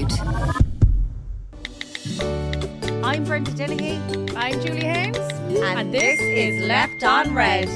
GoLoud. I'm Brenda Dennehy. I'm Julie Haynes. And this is Left on Red.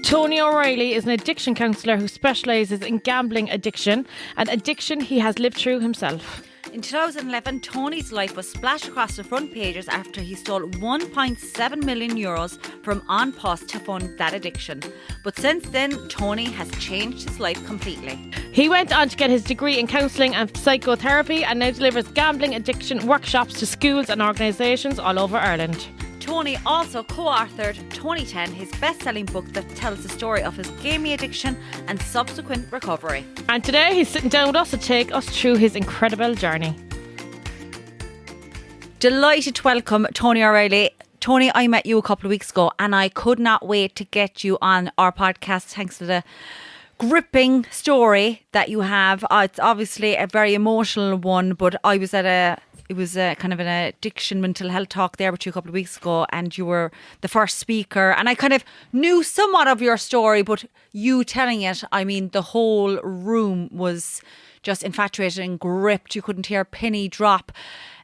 Tony O'Reilly is an addiction counsellor who specialises in gambling addiction, an addiction he has lived through himself. In 2011, Tony's life was splashed across the front pages after he stole €1.7 million from An Post to fund that addiction. But since then, Tony has changed his life completely. He went on to get his degree in counselling and psychotherapy and now delivers gambling addiction workshops to schools and organisations all over Ireland. Tony also co-authored 2010, his best-selling book that tells the story of his gaming addiction and subsequent recovery. And today he's sitting down with us to take us through his incredible journey. Delighted to welcome Tony O'Reilly. Tony, I met you a couple of weeks ago and I could not wait to get you on our podcast thanks to the gripping story that you have. It's obviously a very emotional one, but I was at it was a kind of an addiction mental health talk there with you a couple of weeks ago, and you were the first speaker, and I kind of knew somewhat of your story, but you telling it, I mean, the whole room was just infatuated and gripped. You couldn't hear a penny drop.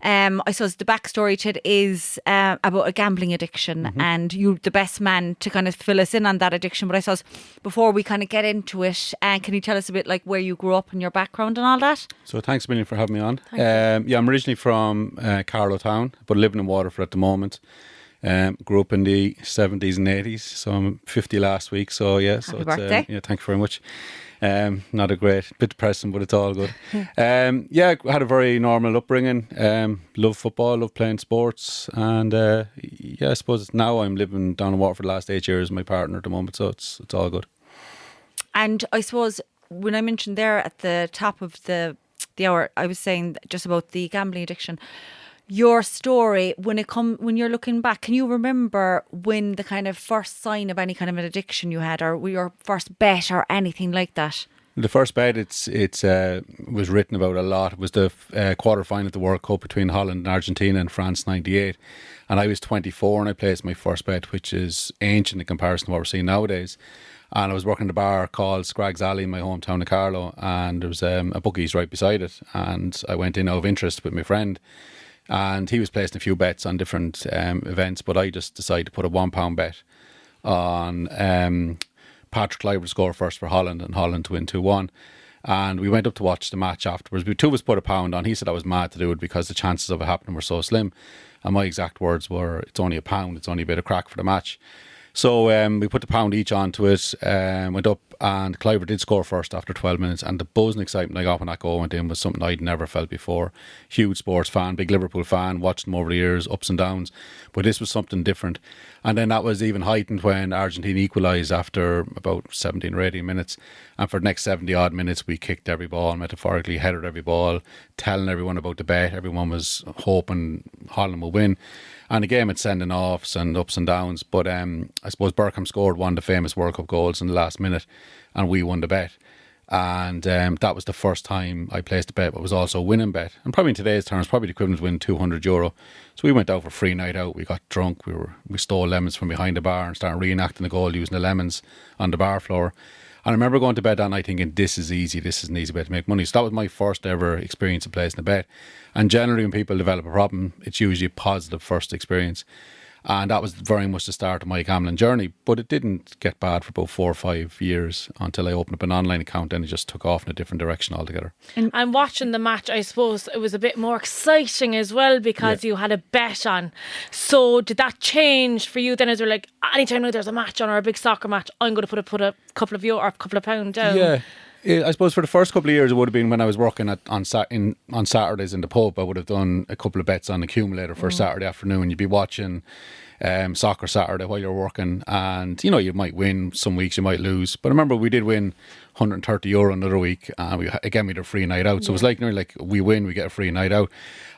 I suppose the backstory to it is about a gambling addiction, and you're the best man to kind of fill us in on that addiction. But I suppose before we kind of get into it, can you tell us a bit like where you grew up and your background and all that? So thanks a million for having me on. Yeah, I'm originally from Carlow Town, but living in Waterford at the moment. Grew up in the 70s and 80s, so I'm 50 last week. So yeah, Happy birthday. Yeah, thank you very much. Not a bit depressing, but it's all good. Yeah, I had a very normal upbringing. Love football, love playing sports, and yeah, I suppose now I'm living down in Waterford for the last 8 years with my partner at the moment, so it's all good. And I suppose when I mentioned there at the top of the hour, I was saying just about the gambling addiction. Your story, when you're looking back, can you remember when the kind of first sign of any kind of an addiction you had, or your first bet or anything like that? The first bet, it's was written about a lot. It was the quarter final of the World Cup between Holland and Argentina and France '98, and I was 24 and I placed my first bet, which is ancient in comparison to what we're seeing nowadays. And I was working at a bar called Scraggs Alley in my hometown of Carlow, and there was a bookies right beside it, and I went in out of interest with my friend. And he was placing a few bets on different events, but I just decided to put a £1 bet on Patrick Kluivert to score first for Holland and Holland to win 2-1. And we went up to watch the match afterwards. We two of us put £1 on. He said I was mad to do it because the chances of it happening were so slim. And my exact words were, it's only £1, it's only a bit of crack for the match. So we put the £1 each onto it, went up, and Kluivert did score first after 12 minutes, and the buzz and excitement I got when that goal went in was something I'd never felt before. Huge sports fan, big Liverpool fan, watched them over the years, ups and downs, but this was something different. And then that was even heightened when Argentina equalised after about 17 or 18 minutes, and for the next 70 odd minutes we kicked every ball, metaphorically headed every ball, telling everyone about the bet. Everyone was hoping Holland would win. And the game had sending offs and ups and downs, but I suppose Bergkamp scored one of the famous World Cup goals in the last minute, and we won the bet. And that was the first time I placed a bet, but it was also a winning bet. And probably in today's terms, probably the equivalent to winning €200. So we went out for a free night out. We got drunk. We stole lemons from behind the bar and started reenacting the goal using the lemons on the bar floor. And I remember going to bed that night thinking, this is easy, this is an easy way to make money. So that was my first ever experience of placing a bet. And generally when people develop a problem, it's usually a positive first experience. And that was very much the start of my gambling journey. But it didn't get bad for about 4 or 5 years until I opened up an online account, and it just took off in a different direction altogether. And watching the match, I suppose it was a bit more exciting as well because you had a bet on. So did that change for you then, as you're like, anytime there's a match on or a big soccer match, I'm going to put a couple of euro or a couple of pound down? Yeah. I suppose for the first couple of years it would have been when I was working on Saturdays in the pub. I would have done a couple of bets on the accumulator for Saturday afternoon. You'd be watching Soccer Saturday while you're working, and you know, you might win some weeks, you might lose, but I remember we did win €130 another week, and we had a free night out, so it was like we win, we get a free night out,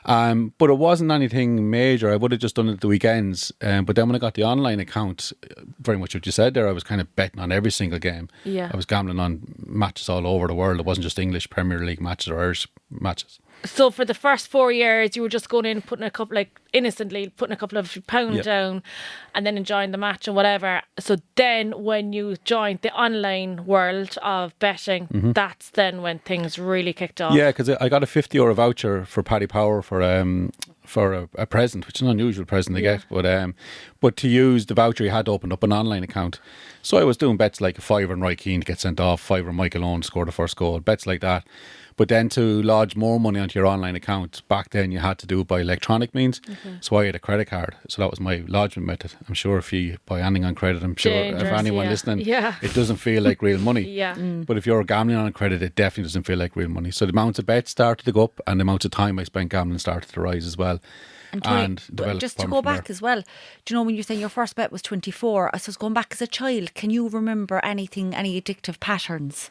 but it wasn't anything major. I would have just done it at the weekends, but then when I got the online account, very much what you said there, I was kind of betting on every single game. I was gambling on matches all over the world. It wasn't just English Premier League matches or Irish matches. So for the first 4 years, you were just going in, putting a couple, like innocently putting a couple of pounds Yep. down, and then enjoying the match and whatever. So then, when you joined the online world of betting, that's then when things really kicked off. Yeah, because I got a €50 voucher for Paddy Power for a present, which is an unusual present to get. But to use the voucher, you had to open up an online account. So I was doing bets like a fiver on Roy Keane to get sent off, fiver on Michael Owen to score the first goal, bets like that. But then to lodge more money onto your online account, back then you had to do it by electronic means. So I had a credit card. So that was my lodgement method. I'm sure if you buy anything on credit, I'm sure if Dangerous, anyone yeah. listening, Yeah. it doesn't feel like real money. Yeah. But if you're gambling on credit, it definitely doesn't feel like real money. So the amounts of bets started to go up and the amount of time I spent gambling started to rise as well. And Tony, developed just to from go there. back as well, do you know when you're saying your first bet was 24? I suppose going back as a child, can you remember any addictive patterns?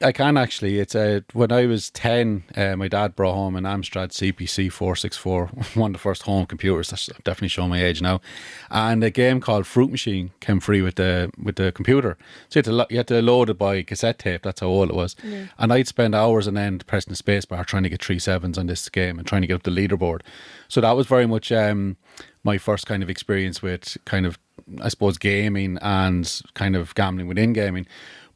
I can actually. It's when I was 10, my dad brought home an Amstrad CPC 464, one of the first home computers. That's definitely showing my age now. And a game called Fruit Machine came free with the computer. So you had to load it by cassette tape. That's how old it was. And I'd spend hours on end pressing the space bar trying to get 3 sevens on this game and trying to get up the leaderboard. So that was very much my first kind of experience with kind of, I suppose, gaming and kind of gambling within gaming.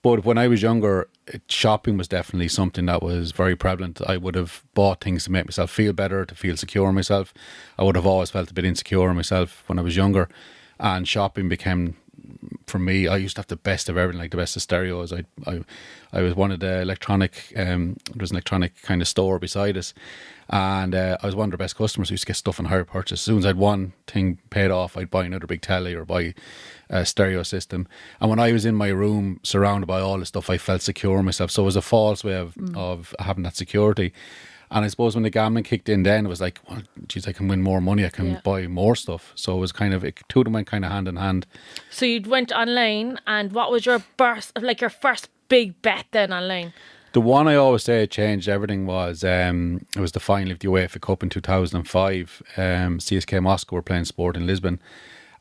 But when I was younger, shopping was definitely something that was very prevalent. I would have bought things to make myself feel better, to feel secure in myself. I would have always felt a bit insecure in myself when I was younger. And shopping became, for me, I used to have the best of everything, like the best of stereos. I was one of the electronic, there was an electronic kind of store beside us. And I was one of the best customers who used to get stuff on hire purchase. As soon as I'd one thing paid off, I'd buy another big telly or buy a stereo system. And when I was in my room surrounded by all this stuff, I felt secure in myself. So it was a false way of having that security. And I suppose when the gambling kicked in then, it was like, well, geez, I can win more money. I can buy more stuff. So it was kind of, two of them went kind of hand in hand. So you went online, and what was your your first big bet then online? The one I always say changed everything was it was the final of the UEFA Cup in 2005. CSK Moscow were playing Sport in Lisbon,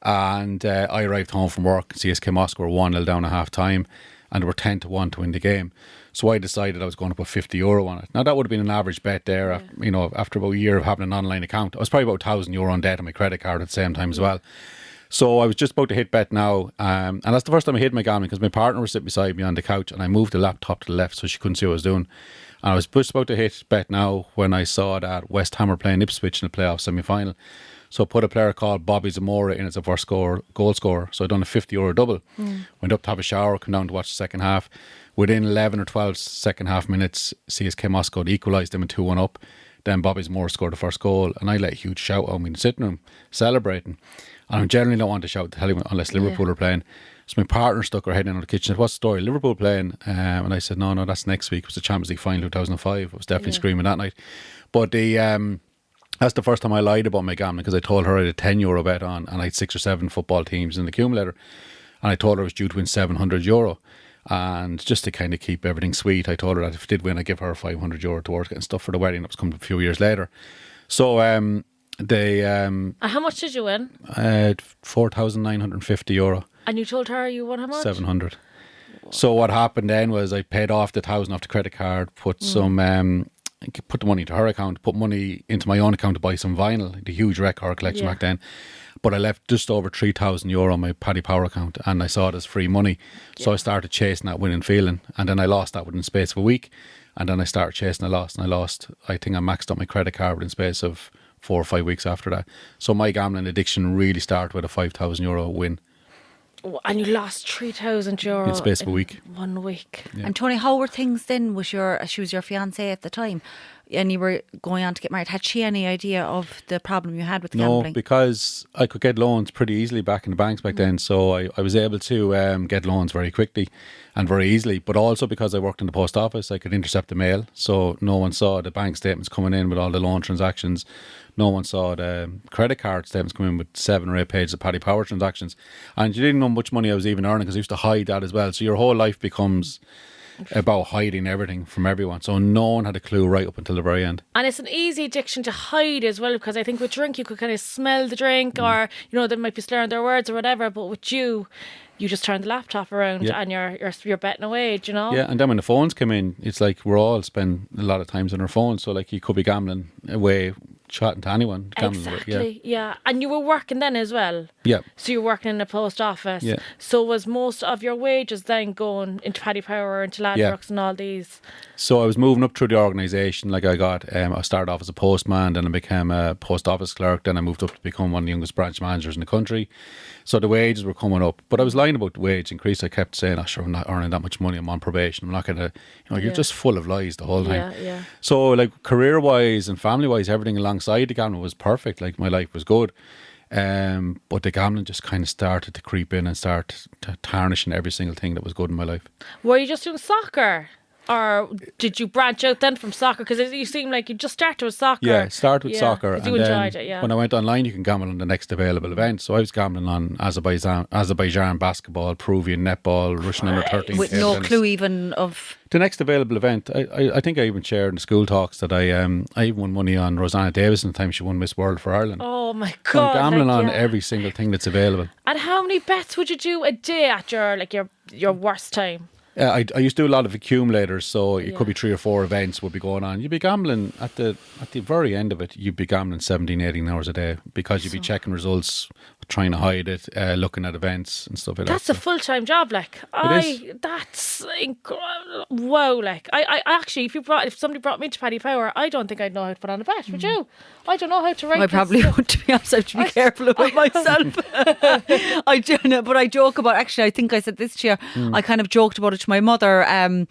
and I arrived home from work. CSK Moscow were 1-0 down at half time, and they were 10-1 to win the game. So I decided I was going to put €50 on it. Now that would have been an average bet there. After about a year of having an online account, I was probably about €1,000 on debt on my credit card at the same time as well. So I was just about to hit bet now, and that's the first time I hit my gambling because my partner was sitting beside me on the couch, and I moved the laptop to the left so she couldn't see what I was doing. And I was just about to hit bet now when I saw that West Ham were playing Ipswich in the playoff semi-final. So I put a player called Bobby Zamora in as a first goal scorer. So I done a €50 double. Went up to have a shower, come down to watch the second half. Within 11 or 12 second half minutes, CSK Moscow had equalised them and 2-1 up. Then Bobby Zamora scored the first goal, and I let a huge shout out. I'm in the sitting room celebrating. And I generally don't want to shout to tell you unless Liverpool are playing. So my partner stuck her head in the kitchen and said, what's the story? Liverpool playing? And I said, no, that's next week. It was the Champions League final 2005. I was definitely screaming that night. But that's the first time I lied about my gambling because I told her I had a €10 bet on and I had 6 or 7 football teams in the accumulator. And I told her I was due to win €700. And just to kind of keep everything sweet, I told her that if I did win, I'd give her €500 towards getting stuff for the wedding. That was coming a few years later. So how much did you win? €4,950. And you told her you won how much? 700. So what happened then was I paid off the 1,000 off the credit card, put the money into her account, put money into my own account to buy some vinyl, the huge record collection back then. But I left just over €3,000 on my Paddy Power account, and I saw it as free money. So I started chasing that winning feeling, and then I lost that within the space of a week. And then I started chasing, I lost. I think I maxed out my credit card within the space of 4 or 5 weeks after that. So my gambling addiction really started with a €5,000 win. And you lost €3,000 in the space of a week. 1 week. Yeah. And Tony, how were things then? She was your fiancée at the time, and you were going on to get married. Had she any idea of the problem you had with gambling? No, because I could get loans pretty easily back in the banks back then. So I was able to get loans very quickly and very easily. But also because I worked in the post office, I could intercept the mail. So no one saw the bank statements coming in with all the loan transactions. No one saw the credit card statements coming in with 7 or 8 pages of Paddy Power transactions. And you didn't know how much money I was even earning because I used to hide that as well. So your whole life becomes about hiding everything from everyone. So no one had a clue right up until the very end. And it's an easy addiction to hide as well, because I think with drink you could kind of smell the drink or, they might be slurring their words or whatever. But with you, you just turn the laptop around Yeah. and you're betting away, do you know? Yeah, and then when the phones come in, it's like we're all spend a lot of times on our phones. So like you could be gambling away, chatting to anyone. Gambling away. Exactly, yeah. And you were working then as well. Yeah. So you were working in the post office. Yeah. So was most of your wages then going into Paddy Power, into Ladbrokes and all these? So I was moving up through the organisation. Like I started off as a postman, then I became a post office clerk, then I moved up to become one of the youngest branch managers in the country. So the wages were coming up. But I was lying about the wage increase. I kept saying, sure, I'm not earning that much money. I'm on probation. I'm not going to, you're just full of lies the whole time. Yeah. So like career-wise and family-wise, everything alongside the gambling was perfect. Like my life was good. But the gambling just kind of started to creep in and start tarnishing every single thing that was good in my life. Were you just doing soccer? Or did you branch out then from soccer? Because you seem like you just started with soccer. Yeah, start with soccer. 'Cause you and enjoyed then it, yeah. when I went online, you can gamble on the next available event. So I was gambling on Azerbaijan basketball, Peruvian netball, Russian under 13. With table no tennis. clue even of. The next available event, I think I even shared in the school talks that I even won money on Rosanna Davison the time she won Miss World for Ireland. Oh my So I'm God. gambling like, on yeah. every single thing that's available. And how many bets would you do a day at your worst time? I used to do a lot of accumulators, so it could be 3 or 4 events would be going on. You'd be gambling at the very end of it. You'd be gambling 17, 18 hours a day because you'd be checking results, trying to hide it, looking at events and stuff like That's that. a full-time job, like. That's incredible. Wow, like. I actually, if somebody brought me to Paddy Power, I don't think I'd know how to put on a bet, would you? I don't know how to write I probably this. would, to be honest. I have to be careful about myself. I do know, but I joke about. Actually, I think I said this year. I kind of joked about it to my mother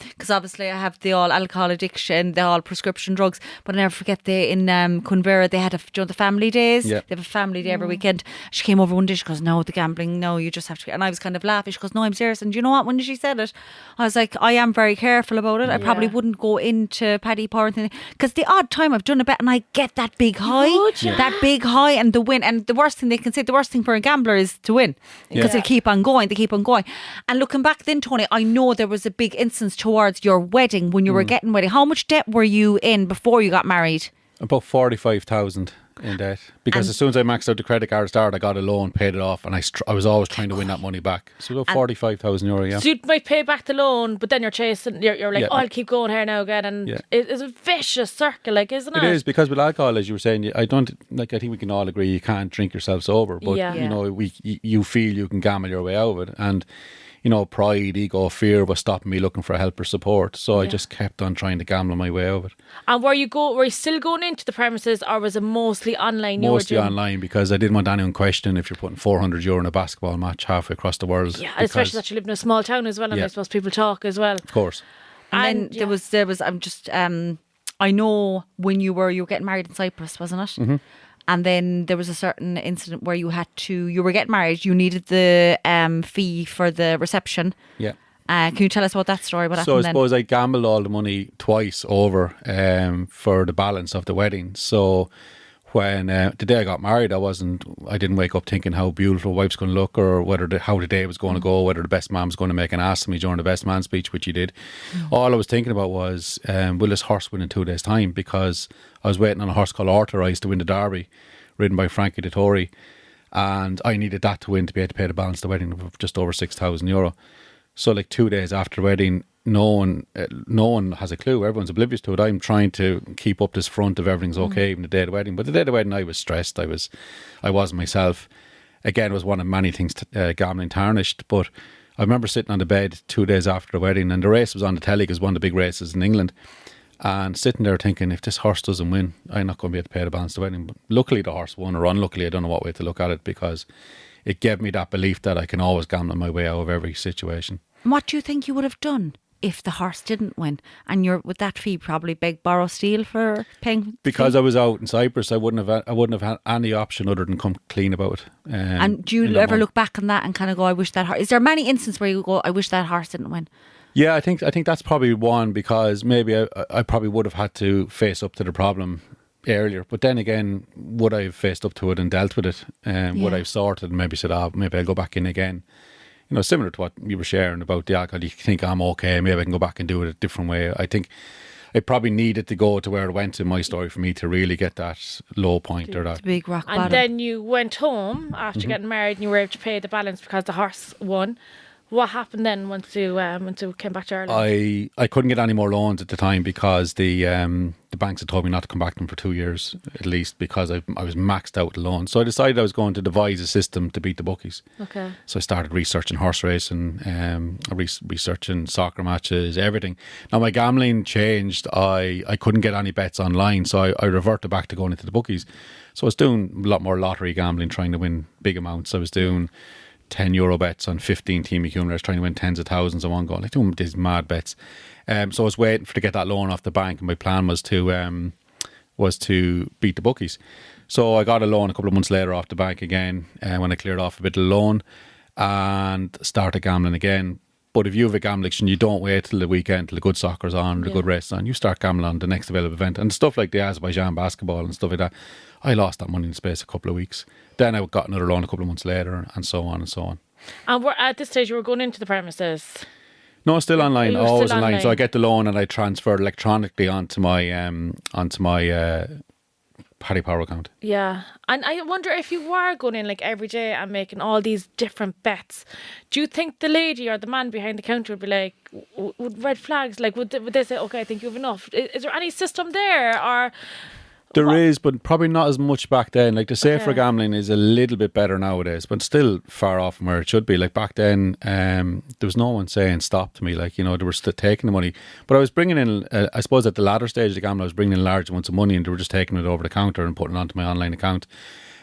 because obviously I have the all alcohol addiction, the all prescription drugs. But I never forget in Cunvera they had the family days. Yeah. They have a family day every weekend. She came over one day. She goes, "No, the gambling. No, you just have to." And I was kind of laughing. She goes, "No, I'm serious." And do you know what? When she said it, I was like, I am very careful about it. I probably wouldn't go into Paddy Power because the odd time I've done a bet and I get that big high, would, yeah. that big high and the win. And the worst thing they can say, the worst thing for a gambler is to win because they keep on going. They keep on going. And looking back then, Tony, I know there was a big instance towards your wedding when you were getting ready. How much debt were you in before you got married? About 45,000 in debt because as soon as I maxed out the credit card start, I got a loan, paid it off, and I was always trying to win that money back. So about 45,000 euro, yeah. So you might pay back the loan, but then you're chasing. You're like, Yeah. oh, I'll keep going here now again, and it's a vicious circle, like, isn't it? It is because with alcohol, as you were saying, I think we can all agree you can't drink yourself sober, but Yeah. you know you feel you can gamble your way out of it, and you know pride, ego, fear was stopping me looking for help or support. So I just kept on trying to gamble my way out of it. And were you still going into the premises, or was it mostly online? Mostly you were doing? online because I didn't want anyone questioning if you're putting 400 euro in a basketball match halfway across the world. Yeah, and especially that you live in a small town as well, and I suppose people talk as well. Of course. And then there was. I'm just. I know when you were getting married in Cyprus, wasn't it? Mm-hmm. And then there was a certain incident where you were getting married. You needed the fee for the reception. Yeah. Can you tell us about that story? What So I happened then? suppose I gambled all the money twice over for the balance of the wedding. So when the day I got married, I didn't wake up thinking how beautiful wife's going to look or how the day was going to go, whether the best man was going to make an ass of me during the best man speech, which he did. All I was thinking about was, will this horse win in 2 days' time? Because I was waiting on a horse called Authorised to win the Derby, ridden by Frankie Dettori. And I needed that to win to be able to pay the balance of the wedding of just over 6,000 euro. So like 2 days after the wedding, no one has a clue. Everyone's oblivious to it. I'm trying to keep up this front of everything's okay even the day of the wedding. But the day of the wedding, I was stressed. I wasn't myself. Again, it was one of many things gambling tarnished. But I remember sitting on the bed 2 days after the wedding, and the race was on the telly because one of the big races in England. And sitting there thinking, if this horse doesn't win, I'm not going to be able to pay the balance of the wedding. But luckily the horse won, or unluckily, I don't know what way to look at it, because it gave me that belief that I can always gamble my way out of every situation. What do you think you would have done if the horse didn't win? And you're with that fee probably beg, borrow, steal for paying. Because I was out in Cyprus, I wouldn't have had any option other than come clean about it. And do you ever look back on that and kind of go, I wish that horse? Is there many instances where you go, I wish that horse didn't win? Yeah, I think that's probably one, because maybe I probably would have had to face up to the problem earlier. But then again, would I have faced up to it and dealt with it? Would I have sorted and maybe said, maybe I'll go back in again? You know, similar to what you were sharing about the alcohol. You think I'm okay, maybe I can go back and do it a different way. I think it probably needed to go to where it went in my story for me to really get that low point or that. The big rock And bottom. then you went home after getting married and you were able to pay the balance because the horse won. What happened then once you came back to Ireland? I couldn't get any more loans at the time because the banks had told me not to come back to them for 2 years at least because I was maxed out with loans. So I decided I was going to devise a system to beat the bookies. Okay. So I started researching horse racing, researching soccer matches, everything. Now my gambling changed. I couldn't get any bets online, so I reverted back to going into the bookies. So I was doing a lot more lottery gambling, trying to win big amounts. I was doing €10 bets on 15 team accumulators, trying to win tens of thousands in one go, like doing these mad bets. So I was waiting to get that loan off the bank, and my plan was to beat the bookies. So I got a loan a couple of months later off the bank again, when I cleared off a bit of the loan and started gambling again. But if you have a gambling addiction, you don't wait till the weekend, till the good soccer's on, the good race on. You start gambling on the next available event. And stuff like the Azerbaijan basketball and stuff like that, I lost that money in the space of a couple of weeks. Then I got another loan a couple of months later, and so on and so on. And at this stage, you were going into the premises? No, still online. You were Always still online. So I online. get the loan and I transfer it electronically onto my Paddy Power account. Yeah. And I wonder if you were going in like every day and making all these different bets, do you think the lady or the man behind the counter would be like, would red flags, like would they say, okay, I think you have enough? Is there any system there? Or There is, but probably not as much back then. Like the safer Okay. gambling is a little bit better nowadays, but still far off from where it should be. Like back then, there was no one saying stop to me. Like, they were still taking the money. But I was bringing in, I suppose at the latter stage of the gambling, I was bringing in large amounts of money and they were just taking it over the counter and putting it onto my online account.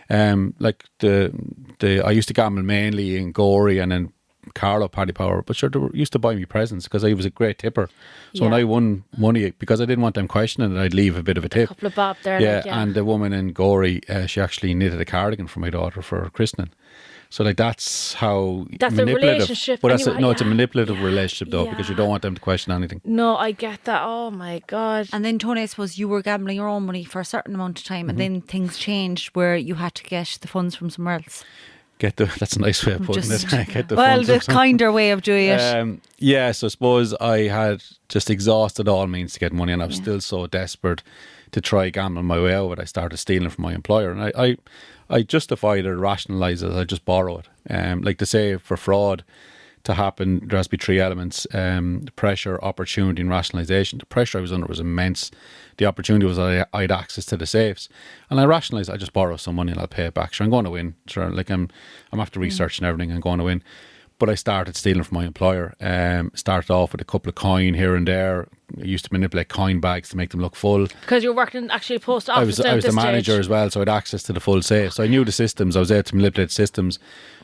Like I used to gamble mainly in Gorey and then Carlo Paddy Power, but sure, they used to buy me presents because I was a great tipper. So when Yeah. I won money, because I didn't want them questioning it, I'd leave a bit of a tip. couple of bob there? Yeah, like, yeah. and the woman in Gorey, she actually knitted a cardigan for my daughter for her christening. So like that's how That's a manipulative. relationship, But and that's you- no, it's a yeah. manipulative relationship though, because you Yeah. don't want them to question anything. No, I get that. Oh my God. And then, Tony, I suppose you were gambling your own money for a certain amount of time, and then things changed where you had to get the funds from somewhere else. That's a nice way of putting Just- it. Get the Well, funds the of some- kinder way of doing it. Yeah, so I suppose I had just exhausted all means to get money, and I was still so desperate to try gambling my way out of it. I started stealing from my employer, and I justified it, rationalised it. I just borrow it. Like to say for fraud to happen, there has to be three elements: pressure, opportunity, and rationalisation. The pressure I was under was immense. The opportunity was I had access to the safes, and I rationalised I just borrow some money and I'll pay it back. Sure, I'm going to win. Sure, like I'm after researching everything. I'm going to win. But I started stealing from my employer. Started off with a couple of coin here and there. I used to manipulate coin bags to make them look full. Because you're working actually post office. I was the manager as well, so I had access to the full safe. So I knew the systems. I was able to manipulate systems.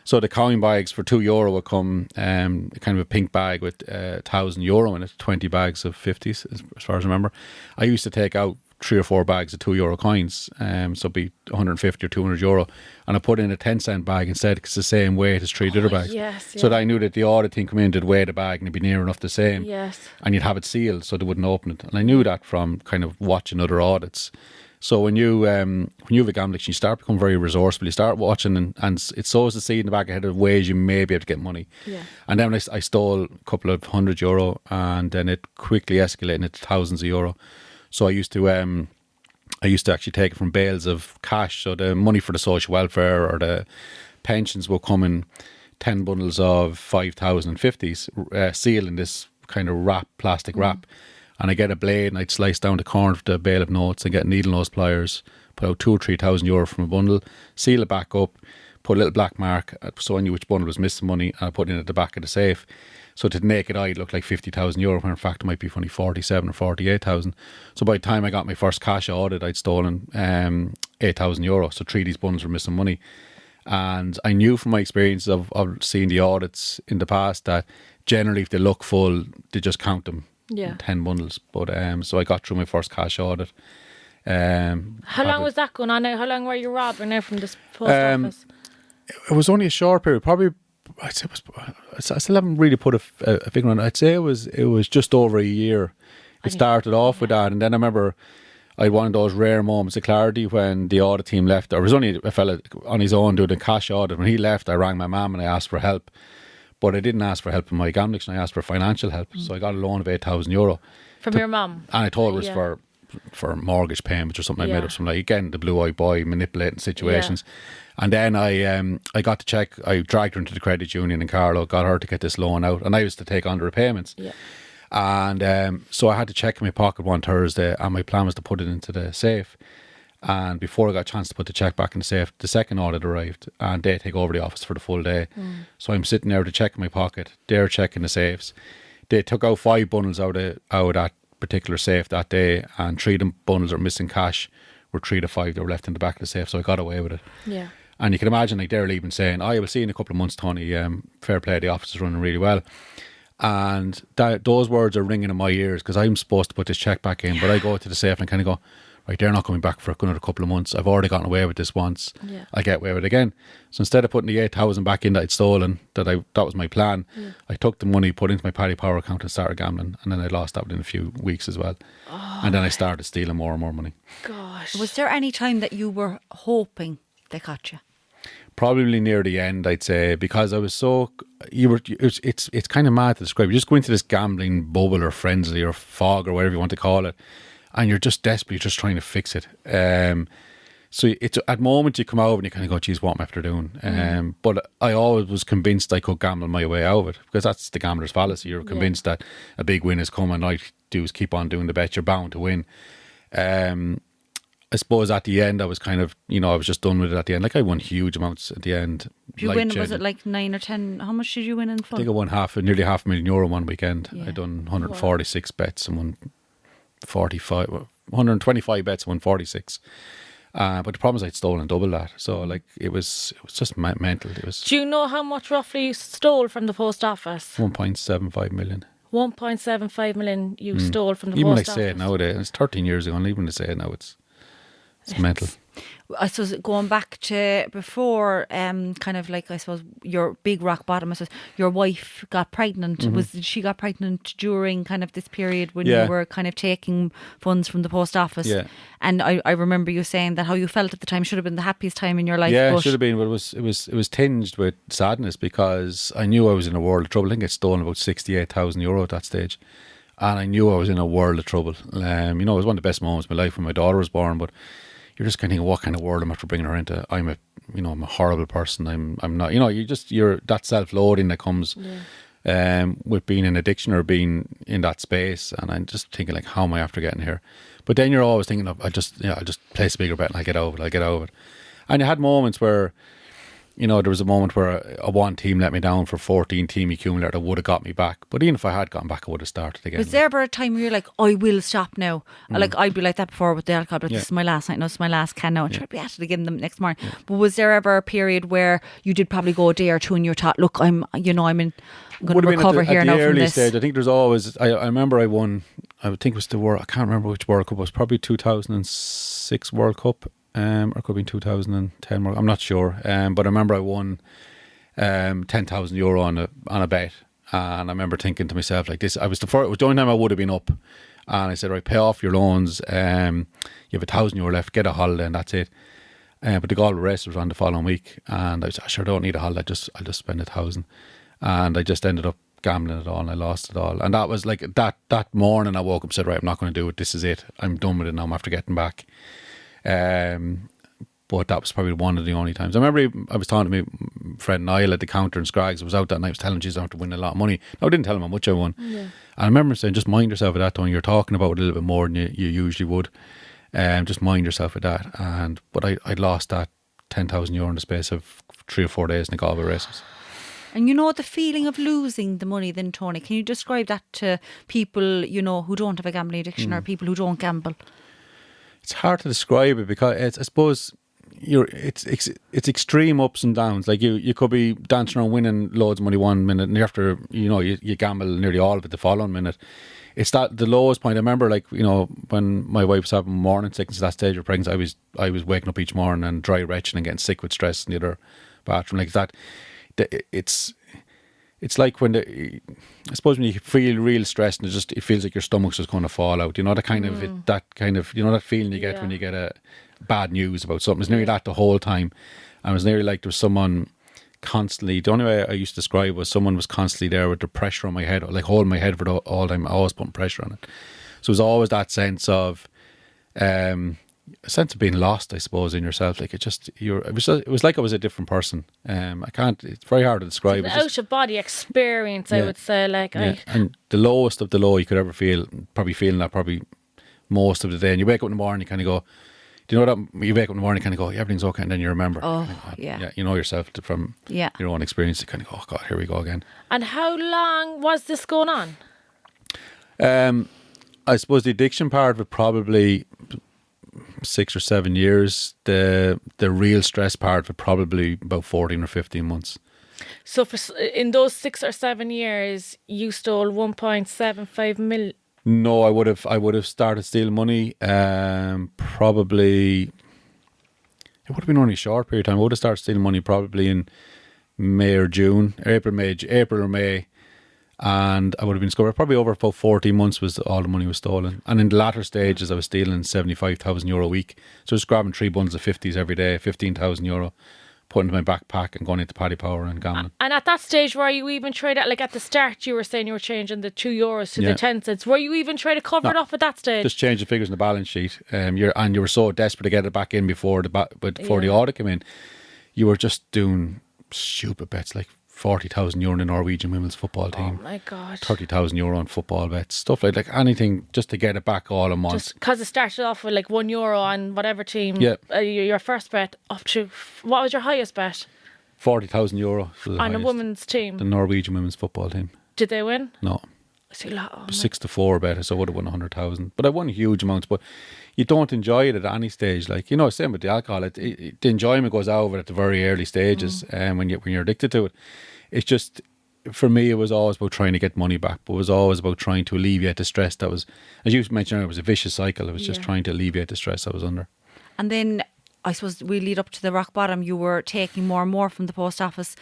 So the coin bags for €2 would come, kind of a pink bag with €1,000 in it, 20 bags of 50s, as far as I remember. I used to take out 3 or 4 bags of €2 coins, so it'd be 150 or €200, and I put in a 10-cent bag instead because it's the same weight as 3 other bags. yes, So yeah. that I knew that the audit team come in, they'd weigh the bag and it'd be near enough the same. Yes. And you'd have it sealed so they wouldn't open it. And I knew that from kind of watching other audits. So when you have a gambling addiction, you start to become very resourceful. You start watching and it sows the seed in the back of your head of ways you may be able to get money. Yeah. And then I stole a couple of €100 and then it quickly escalated into thousands of euro. So I used to actually take it from bales of cash. So the money for the social welfare or the pensions will come in 10 bundles of 5,050s, sealed in this kind of plastic wrap. And I get a blade and I'd slice down the corner of the bale of notes and get needle nose pliers, put out 2,000 or 3,000 euro from a bundle, seal it back up, put a little black mark so I knew which bundle was missing money, and I put it in at the back of the safe. So to the naked eye, it looked like 50,000 euro, when in fact it might be only 47 or 48,000. So by the time I got my first cash audit, I'd stolen 8,000 euro. So 3 of these bundles were missing money. And I knew from my experience of seeing the audits in the past that generally if they look full, they just count them. Yeah. 10 bundles. But so I got through my first cash audit. How long was that going on now? How long were you robbing now from this post office? It was only a short period. Probably, I'd say it was. I still haven't really put a figure on it. I'd say it was just over a year. It started off with that, and then I remember I had one of those rare moments of clarity when the audit team left. There was only a fella on his own doing a cash audit. When he left, I rang my mum and I asked for help. But I didn't ask for help in my gambling. I asked for financial help. So I got a loan of €8,000. From your mum. And I told her it was for mortgage payments or something. I made up something like, again, the blue-eyed boy manipulating situations. And then I got to check. I dragged her into the credit union in Carlow, got her to get this loan out, and I was to take on the repayments. Yeah. And so I had to check in my pocket one Thursday, and my plan was to put it into the safe. And before I got a chance to put the check back in the safe, the second audit arrived, and they take over the office for the full day. So I'm sitting there with the check in my pocket. They're checking the safes. They took out 5 bundles out of that particular safe that day, and 3 of them bundles are missing cash. Were 3 to 5 that were left in the back of the safe, so I got away with it. Yeah. And you can imagine, like, they're even saying, "I will see you in a couple of months, Tony. Fair play, the office is running really well." And those words are ringing in my ears because I'm supposed to put this check back in, but I go to the safe and kind of go, right, they're not coming back for another couple of months. I've already gotten away with this once. Yeah. I'll get away with it again. So instead of putting the 8,000 back in that I'd stolen, that was my plan, I took the money, put it into my Paddy Power account and started gambling. And then I lost that within a few weeks as well. And then I started stealing more and more money. Gosh. Was there any time that you were hoping they caught you? Probably near the end, I'd say, because I was so it's kind of mad to describe. You just go into this gambling bubble or frenzy or fog or whatever you want to call it, and you're just desperately just trying to fix it. So it's at moment you come out and you kind of go, geez, what am I after doing? But I always was convinced I could gamble my way out of it, because that's the gambler's fallacy. You're convinced that a big win is coming. All you do is keep on doing the bet. You're bound to win. I suppose at the end I was kind of, I was just done with it at the end. Like, I won huge amounts at the end. Did you win? Was it like 9 or 10? How much did you win in fun? I think I won nearly €500,000 one weekend. I'd done 146 bets and won 125 bets and won 46. But the problem is I'd stolen double that. So like it was just mental. It was. Do you know how much roughly you stole from the post office? 1.75 million. 1.75 million you stole from the even post like office. Say it nowadays. It's 13 years ago, and even to say it now, it's mental. I suppose going back to before, kind of like, I suppose, your big rock bottom, I suppose your wife got pregnant. She got pregnant during kind of this period when you were kind of taking funds from the post office? Yeah. And I remember you saying that how you felt at the time should have been the happiest time in your life. Yeah, but it should have been, but it was tinged with sadness, because I knew I was in a world of trouble. I think I'd stolen about €68,000 at that stage. And I knew I was in a world of trouble. It was one of the best moments of my life when my daughter was born, but you're just kind of thinking, what kind of world am I after bringing her into? I'm a horrible person. I'm not, you're that self-loathing that comes with being in addiction or being in that space. And I'm just thinking, like, how am I after getting here? But then you're always thinking, I'll just place a bigger bet and I'll get over it. And you had moments where, there was a moment where a one team let me down for 14 team accumulator that would have got me back. But even if I had gotten back, I would have started again. Was there ever a time where you're like, I will stop now? Like, I'd be like that before with the alcohol, but this is my last night, no, it's my last can now. And try to be at it again the next morning. But was there ever a period where you did probably go a day or two and you thought, look, I'm going to recover here now from this? Stage, I think there's always, I remember I won, I would think it was the World, I can't remember which World Cup it was, probably 2006 World Cup. Or it could have been 2010. I'm not sure. But I remember I won €10,000 on a bet, and I remember thinking to myself, like, this. It was the only time I would have been up, and I said, right, pay off your loans. You have €1,000 left. Get a holiday, and that's it. But the GoLoud race was on the following week, and I was, I sure don't need a holiday. I'll just spend 1,000, and I just ended up gambling it all, and I lost it all. And that was like that morning. I woke up and said, right, I'm not going to do it. This is it. I'm done with it now. I'm after getting back. But that was probably one of the only times. I remember I was talking to my friend Niall at the counter in Scraggs. I was out that night. I was telling him she's out to win a lot of money. No, I didn't tell him how much I won. Yeah. And I remember saying, just mind yourself at that time. You're talking about it a little bit more than you usually would. Just mind yourself at that. But I lost that €10,000 in the space of 3 or 4 days in the Galway races. And the feeling of losing the money then, Tony, can you describe that to people, who don't have a gambling addiction or people who don't gamble? It's hard to describe it, because I suppose it's extreme ups and downs. Like you could be dancing around winning loads of money one minute, and after you gamble nearly all of it the following minute. It's that the lowest point. I remember, like, when my wife was having morning sickness at that stage of pregnancy, I was waking up each morning and dry retching and getting sick with stress in the other bathroom, like that. It's like when I suppose when you feel real stressed and it feels like your stomach's just going to fall out. That kind of that feeling you get when you get a bad news about something. It's nearly that the whole time. And it was nearly like there was someone constantly, the only way I used to describe was someone was constantly there with the pressure on my head, like holding my head for the all time, always putting pressure on it. So it was always that sense of, a sense of being lost, I suppose, in yourself. Like it was like I was a different person. It's very hard to describe. It's an out of body experience, I would say. Like, and the lowest of the low you could ever feel, probably feeling that probably most of the day. And you wake up in the morning, you kind of go, do you know that? You wake up in the morning, kind of go, everything's okay, and then you remember. Oh, yeah. You know yourself from your own experience. You kind of go, oh God, here we go again. And how long was this going on? I suppose the addiction part of it probably 6 or 7 years. The real stress part of it probably about 14 or 15 months. So in those 6 or 7 years, you stole 1.75 million. No, I would have started stealing money. Probably it would have been only a short period of time. I would have started stealing money probably in May or June, April or May, and I would have been discovered probably over about 14 months was all the money was stolen. And in the latter stages, I was stealing €75,000 a week. So just grabbing 3 bundles of 50s every day, €15,000. Put into my backpack and going into Paddy Power and gambling. And at that stage, were you even trying to, like at the start, you were saying you were changing the €2 to the 10 cents. Were you even trying to cover it up at that stage? Just change the figures in the balance sheet. You were so desperate to get it back in before the audit came in. You were just doing stupid bets like €40,000 in the Norwegian women's football team. Oh my God. €30,000 on football bets. Stuff like anything just to get it back all in once. Just because it started off with like €1 on whatever team. Yeah. Your first bet up to, what was your highest bet? €40,000 on a women's team. The Norwegian women's football team. Did they win? No. See, 6-4 bet, so I would have won 100,000. But I won huge amounts. But you don't enjoy it at any stage. Like, same with the alcohol. The enjoyment goes out of it at the very early stages, when you're addicted to it. It's just, for me, it was always about trying to get money back, but it was always about trying to alleviate the stress that was, as you mentioned earlier, it was a vicious cycle. It was just trying to alleviate the stress I was under. And then, I suppose we lead up to the rock bottom. You were taking more and more from the post office.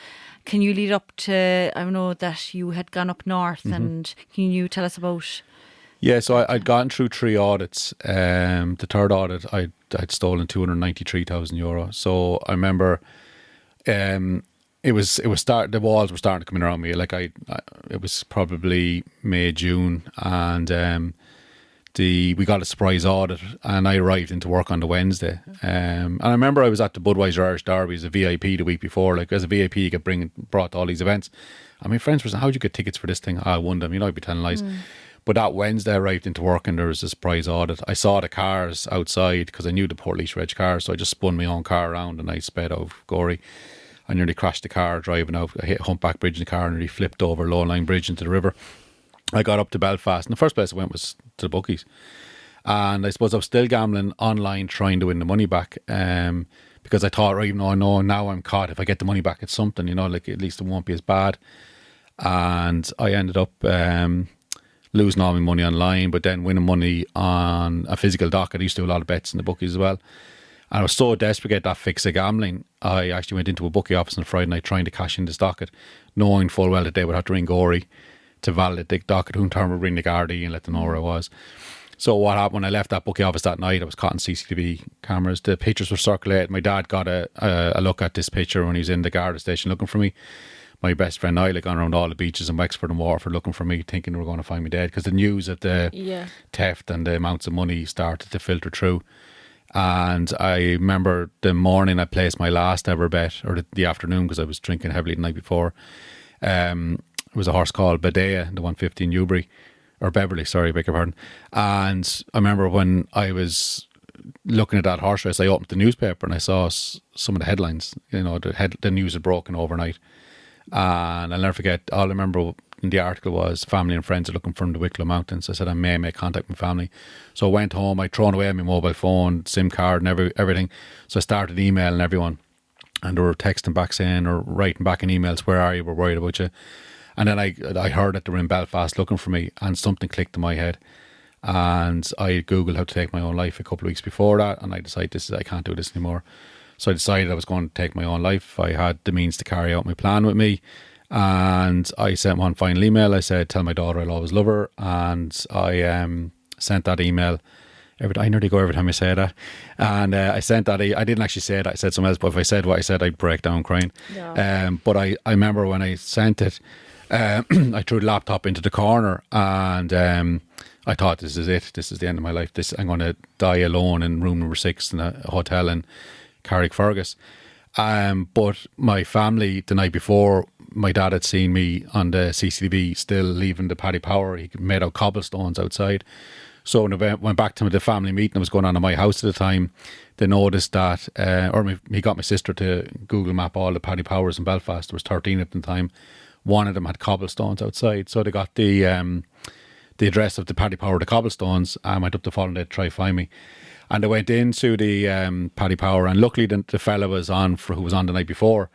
Can you lead up to, I know that you had gone up north, and can you tell us about? Yeah, so I'd gotten through 3 audits. The third audit, I'd stolen €293,000. So I remember, it was the walls were starting to come in around me. Like it was probably May, June, and we got a surprise audit, and I arrived into work on the Wednesday. And I remember I was at the Budweiser Irish Derby as a VIP the week before. Like as a VIP, you get brought to all these events. And my friends were saying, "How'd you get tickets for this thing?" I won them. I'd be telling lies. But that Wednesday, I arrived into work and there was a surprise audit. I saw the cars outside because I knew the Portlaoise Reg cars, so I just spun my own car around and I sped out of Gorey. I nearly crashed the car driving out. I hit Humpback Bridge in the car and nearly flipped over Lowline Bridge into the river. I got up to Belfast and the first place I went was to the bookies. And I suppose I was still gambling online trying to win the money back, because I thought, right, even though I know now I'm caught, if I get the money back it's something, like at least it won't be as bad. And I ended up losing all my money online, but then winning money on a physical docket. I used to do a lot of bets in the bookies as well. And I was so desperate to get that fix of gambling, I actually went into a bookie office on Friday night trying to cash in this docket, knowing full well that they would have to ring Gorey to validate the docket, who in turn would ring the Gardaí and let them know where I was. So what happened when I left that bookie office that night, I was caught on CCTV cameras. The pictures were circulated. My dad got a look at this picture when he was in the Garda station looking for me. My best friend Niall had gone around all the beaches in Wexford and Waterford looking for me, thinking they were going to find me dead, because the news of the theft and the amounts of money started to filter through. And I remember the morning I placed my last ever bet, or the afternoon, because I was drinking heavily the night before. It was a horse called Badea, the 150 in Newbury, or Beverly, sorry, beg your pardon. And I remember when I was looking at that horse race, I opened the newspaper and I saw some of the headlines. The news had broken overnight. And I'll never forget, all I remember in the article was family and friends are looking from the Wicklow Mountains. I said I may make contact with my family. So I went home, I'd thrown away my mobile phone, SIM card and everything. So I started emailing everyone, and they were texting back saying, or writing back in emails, "Where are you? We're worried about you." And then I heard that they were in Belfast looking for me, and something clicked in my head. And I Googled how to take my own life a couple of weeks before that, and I decided I can't do this anymore. So I decided I was going to take my own life. I had the means to carry out my plan with me. And I sent one final email. I said, "Tell my daughter I'll always love her." And I sent that email I nearly go every time I say that. And I sent that. I didn't actually say that. I said something else. But if I said what I said, I'd break down crying. Yeah. But I remember when I sent it, I threw the laptop into the corner, and I thought, this is it. This is the end of my life. I'm going to die alone in room number 6 in a hotel in Carrickfergus. But my family, the night before, my dad had seen me on the CCTV still leaving the Paddy Power. He made out cobblestones outside. So when I went back to the family meeting that was going on in my house at the time, they noticed that, he got my sister to Google map all the Paddy Powers in Belfast. There was 13 at the time. One of them had cobblestones outside. So they got the address of the Paddy Power, the cobblestones. I went up the following day to try to find me. And I went into the Paddy Power, and luckily the fella was on who was on the night before,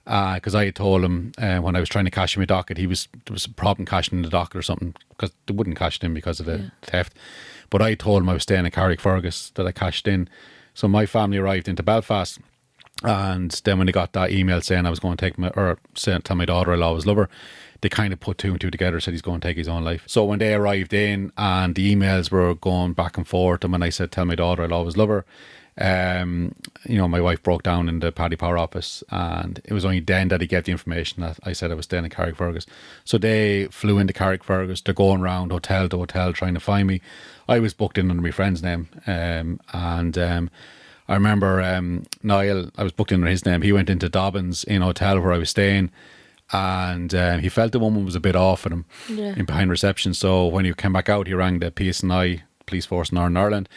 because I had told him when I was trying to cash in my docket, there was a problem cashing in the docket or something, because they wouldn't cash it in because of the theft. But I told him I was staying in Carrickfergus, that I cashed in. So my family arrived into Belfast, and then when they got that email saying I was going to tell my daughter-in-law I was lover, they kind of put 2 and 2 together, said he's going to take his own life. So when they arrived in and the emails were going back and forth, and when I said tell my daughter-in-law I was lover, my wife broke down in the Paddy Power office, and it was only then that he gave the information that I said I was staying in Carrickfergus. So they flew into Carrickfergus. They're going around hotel to hotel trying to find me. I was booked in under my friend's name, I remember Niall, I was booked in under his name. He went into Dobbins in a hotel where I was staying, and he felt the woman was a bit off with him in behind reception. So when he came back out, he rang the PSNI, Police Force in Northern Ireland,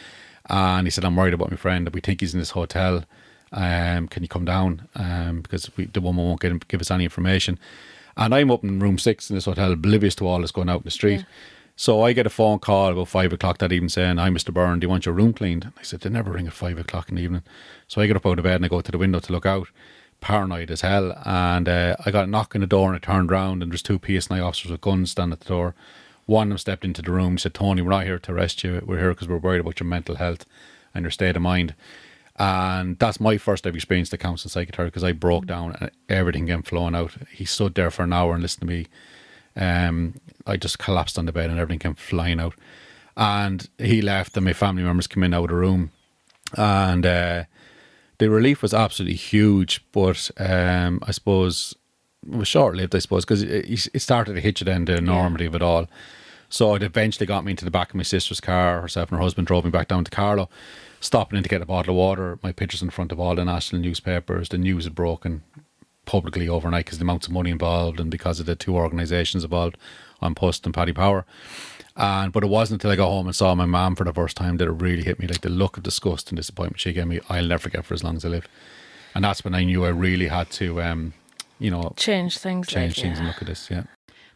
and he said, I'm worried about my friend, that we think he's in this hotel. Can you come down? Because the woman won't give us any information. And I'm up in room 6 in this hotel, oblivious to all that's going out in the street. Yeah. So I get a phone call about 5 o'clock that evening saying, hi, Mr. Byrne, do you want your room cleaned? I said, they never ring at 5 o'clock in the evening. So I get up out of bed and I go to the window to look out, paranoid as hell. And I got a knock on the door, and I turned round, and there's 2 PSNI officers with guns standing at the door. One of them stepped into the room and said, Tony, we're not here to arrest you. We're here because we're worried about your mental health and your state of mind. And that's my first ever experience to counselling psychotherapy, because I broke down and everything came flowing out. He stood there for an hour and listened to me. I just collapsed on the bed and everything came flying out. And he left, and my family members came in out of the room. And the relief was absolutely huge, but I suppose it was short-lived, I suppose, because it started to hit you then, the enormity of it all. So it eventually got me into the back of my sister's car. Herself and her husband drove me back down to Carlow, stopping in to get a bottle of water. My pictures in front of all the national newspapers. The news had broken publicly overnight because the amounts of money involved, and because of the 2 organisations involved on Post and Paddy Power. But it wasn't until I got home and saw my mum for the first time that it really hit me. Like, the look of disgust and disappointment she gave me, I'll never forget for as long as I live. And that's when I knew I really had to, change things and look at this. Yeah.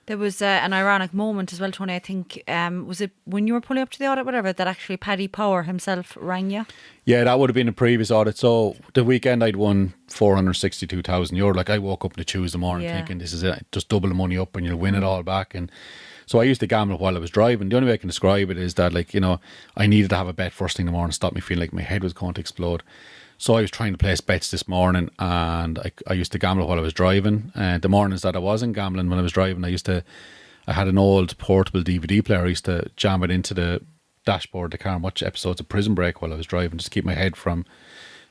There was an ironic moment as well, Tony. I think, was it when you were pulling up to the audit, whatever, that actually Paddy Power himself rang you? Yeah, that would have been a previous audit. So the weekend I'd won €462,000. Like, I woke up on a Tuesday morning thinking, this is it, just double the money up and you'll win it all back. And so I used to gamble while I was driving. The only way I can describe it is that, I needed to have a bet first thing in the morning to stop me feeling like my head was going to explode. So I was trying to place bets this morning, and I used to gamble while I was driving. The mornings that I wasn't gambling when I was driving, I had an old portable DVD player. I used to jam it into the dashboard of the car and watch episodes of Prison Break while I was driving, just to keep my head from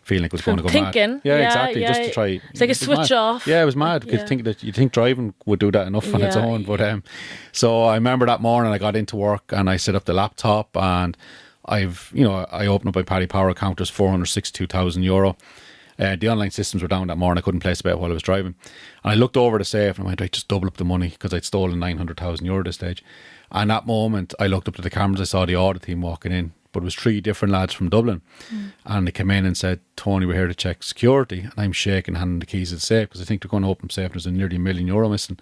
feeling like it was going to go thinking. mad. Yeah, exactly. Just to try. It's like a switch off. Yeah, it was mad, because you think driving would do that enough on its own. But so I remember that morning I got into work and I set up the laptop, and I opened up my Paddy Power account. There's €462,000. The online systems were down that morning. I couldn't place a bet while I was driving. And I looked over the safe and I went, right, just double up the money, because I'd stolen €900,000 at this stage. And that moment, I looked up to the cameras. I saw the audit team walking in, but it was 3 different lads from Dublin. And they came in and said, Tony, we're here to check security. And I'm shaking, handing the keys to the safe, because I think they're going to open the safe and there's nearly €1 million missing.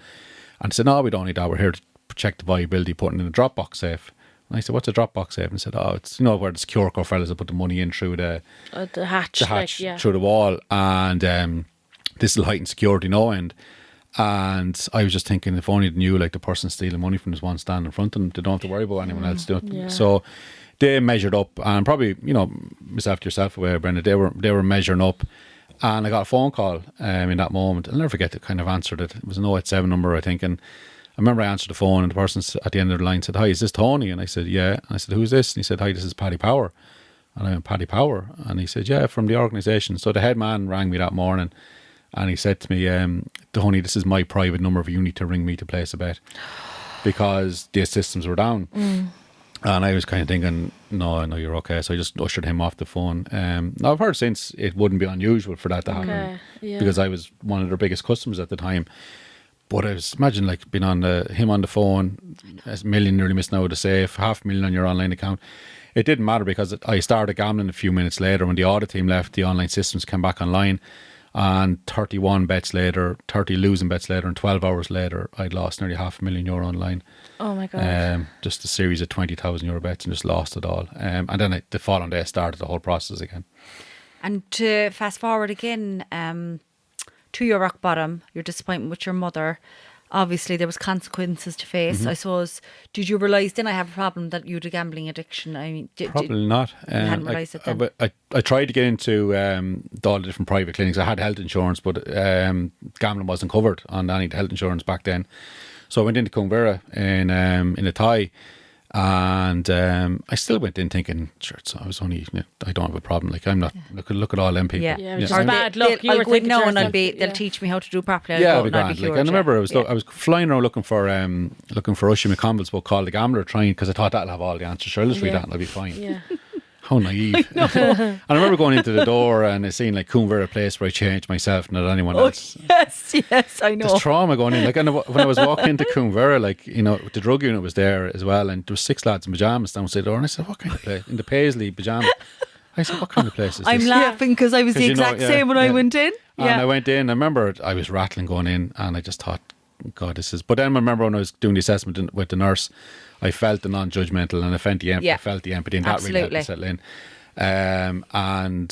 And they said, no, we don't need that. We're here to check the viability, putting in a Dropbox safe. And I said, what's a Dropbox safe? And I said, it's, where the secure core fellas will put the money in through the hatch, through the wall. And this will heighten security no end. And I was just thinking, if only they knew, the person stealing money from this one stand in front of them, they don't have to worry about anyone else doing it. Yeah. So they measured up, and probably, myself to yourself aware, Brenda, they were measuring up. And I got a phone call in that moment. I'll never forget to kind of answered it. It was an 087 number, I think. And remember I answered the phone and the person at the end of the line said, "Hi, is this Tony?" And I said, "Yeah." And I said, "Who's this?" And he said, "Hi, this is Paddy Power." And I went, "Paddy Power?" And he said, "Yeah, from the organisation." So the head man rang me that morning and he said to me, "Tony, this is my private number. You need to ring me to place a bet because the systems were down." And I was kind of thinking, no, you're okay. So I just ushered him off the phone. Now I've heard since it wouldn't be unusual for that to happen because I was one of their biggest customers at the time. But I was imagine like being on him on the phone, a million nearly missing out of the safe, 500,000 on your online account. It didn't matter because I started gambling a few minutes later when the audit team left. The online systems came back online, and 31 bets later, 30 losing bets later, and 12 hours later, I'd lost nearly €500,000 online. Oh my God. Just a series of €20,000 bets and just lost it all. And then the following day started the whole process again. And to fast forward again to your rock bottom, your disappointment with your mother, obviously there was consequences to face. I suppose, did you realise then I have a problem that you had a gambling addiction? I mean, Probably not. You hadn't realised it then? I tried to get into all the different private clinics. I had health insurance, but gambling wasn't covered on any health insurance back then. So I went into Coomberra in a Thai, and I still went in thinking, sure, so I was only, I don't have a problem. Like I'm not. Look at all them people. Yeah, it was just bad luck. I'll go in now and they'll teach me how to do properly. I'll be grand. Like, I remember I was flying around looking for Oisin McConville's book called The Gambler, trying because I thought that'll have all the answers. Sure, let's read that and I'll be fine. Yeah. How naive. And I remember going into the door and I seen like Coomberra, a place where I changed myself, not anyone else. Yes, I know. There's trauma going in. Like, and when I was walking into Coomberra, like, you know, the drug unit was there as well, and there was 6 lads in pyjamas downstairs the door, and I said, "What kind of place?" In the Paisley pyjama. I said, "What kind of place is this?" I'm laughing because I was the exact same when I went in. And I went in, I remember I was rattling going in, and I just thought, God, this is... But then I remember when I was doing the assessment with the nurse, I felt the non-judgmental, and I felt I felt the empathy, and that really helped me settle in. I done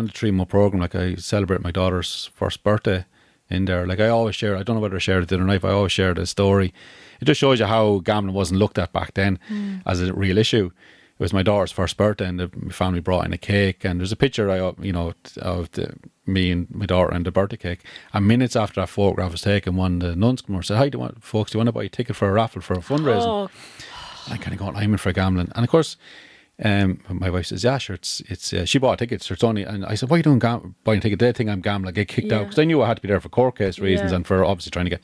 the 3-month program. Like, I celebrate my daughter's first birthday in there. Like, I always share, I don't know whether I shared it the other night, but I always shared a story. It just shows you how gambling wasn't looked at back then as a real issue. It was my daughter's first birthday, and my family brought in a cake, and there's a picture of me and my daughter and the birthday cake. And minutes after that photograph was taken, one of the nuns came over and said, "Hi, do you want to buy a ticket for a raffle for a fundraising?" Oh. And I kind of going, "I'm in for gambling." And of course, my wife says, "Yeah, sure, it's she bought tickets, so it's only..." And I said, "Why are you doing buying a ticket? They think I'm gambling, I get kicked out." Because I knew I had to be there for court case reasons and for obviously trying to get...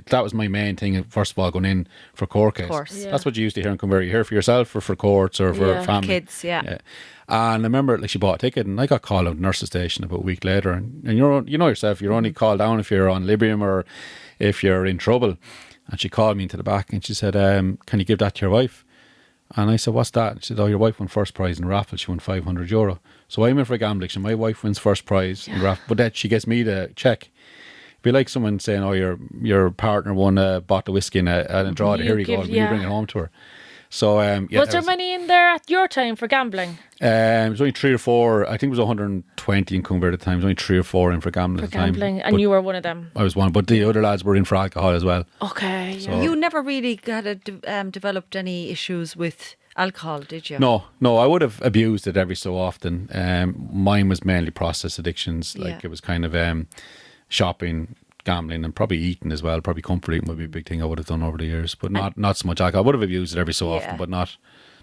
That was my main thing, first of all, going in for court case. Of course. Yeah. That's what you used to hear in Coomberra. You hear for yourself or for courts or for family. Kids, yeah. And I remember, like, she bought a ticket, and I got called out of the nurse's station about a week later. And you know yourself, you're only called down if you're on Librium or if you're in trouble. And she called me into the back and she said, "Can you give that to your wife?" And I said, "What's that?" And she said, "Oh, your wife won first prize in the raffle. She won €500. So I'm in for a gambling. My wife wins first prize in the raffle, but that she gets me the check. It'd be like someone saying, "Oh, your partner won a bottle of whiskey and a draw. Here you go. You bring it home to her." So was there many in there at your time for gambling? It was only 3 or 4. I think it was 120 in Coomberra at the time. There was only 3 or 4 in for gambling at the time. And you were one of them. I was one, but the other lads were in for alcohol as well. Okay. So, you never really developed any issues with alcohol, did you? No, I would have abused it every so often. Mine was mainly process addictions. Like, it was kind of shopping, gambling, and probably eating as well. Probably comfort eating would be a big thing I would have done over the years, but not so much alcohol. I would have abused it every so often, but not...